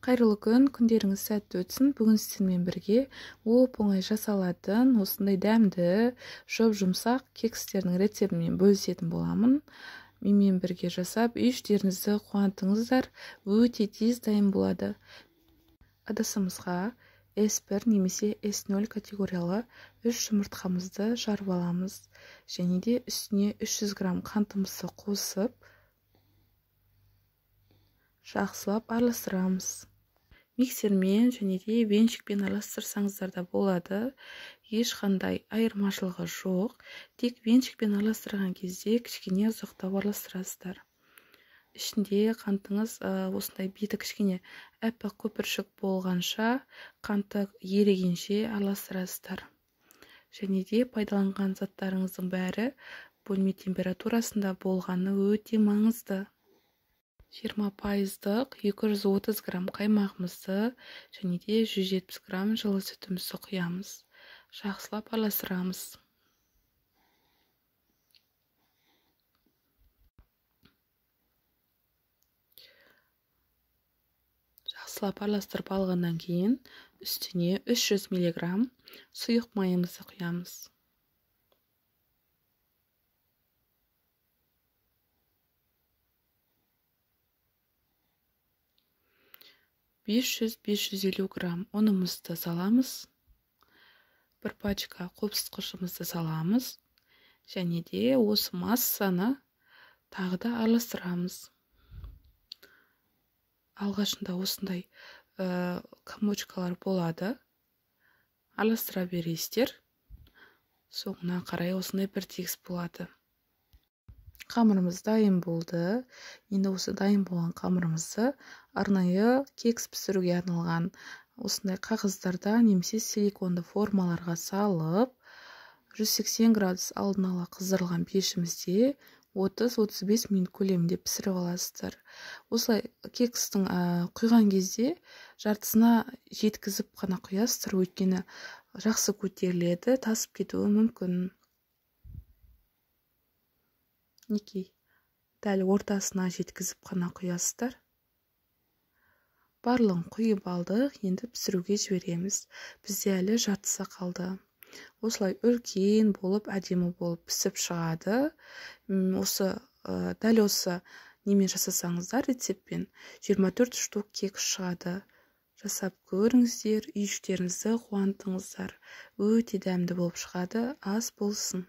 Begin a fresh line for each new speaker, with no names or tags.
Қайырлы күн, күндеріңіз сәтті өтсін. Бүгін сіздермен бірге оп-оңай жасалатын осындай дәмді, жұмсақ кекстердің рецептімен бөлісетін боламын. Менімен бірге жасап, үй-іштеріңізді қуантыңыздар, өте тез дайын болады. Ыдысымызға S1 немесе S0 категориялы 3 жұмыртқамызды жарып аламыз. Және де үстіне 300 грамм қантымызды қосып, жақсылап араластырамыз. Миксермен және де венчикпен араластырсаңыздар да болады. Ешқандай айырмашылығы жоқ. Тек венчикпен араластырған кезде кішкене ұзақтау араластырасыздар. Ішінде қантыңыз осындай беті кішкене әппақ көпіршік болғанша, қанты ерігенше араластырасыздар. Және де пайдаланған заттарыңыздың бәрі бөлме температурасында болғаны өте маңызды. 20%-лық 230 грамм қаймағымызды және де 170 грамм жылы сүтімізді құямыз. Жақсылап араластырамыз. Жақсылап араластырып алғаннан кейін үстіне 300 мг сұйық майымызды құямыз. 500-550 грамм ұнымызды саламыз. Бір пачка қопсытқышымызды саламыз. Және де осы массаны тағы да араластырамыз. Алғашында осындай комочкалар болады. Араластыра бересіздер. Соңына қарай осындай бір тегіс болады. Қамырымыз дайын болды. Енді осы дайын болған қамырымызды арнайы кекс пісіруге арналған осындай қағаздарда немесе силиконды формаларға салып, 180 градус алдын ала қыздырылған пешімізде 30-35 минут көлемінде пісіріп аласыздар. Осылай кекстің құйған кезде жартысына жеткізіп қана құясыздар, өйткені жақсы көтеріледі, тасып кетуі мүмкін. Дәл ортасына жеткізіп қана құясыздар. Барлығын құйып алдық, енді пісіруге жібереміз. Бізде әлі жартысы қалды. Осылай үлкен болып, әдемі болып пісіп шығады. Дәл осы немен жасасаңыздар рецептпен 24 штук кекс шығады. Жасап көріңіздер, үй-іштеріңізді қуантыңыздар. Өте дәмді болып шығады, ас болсын.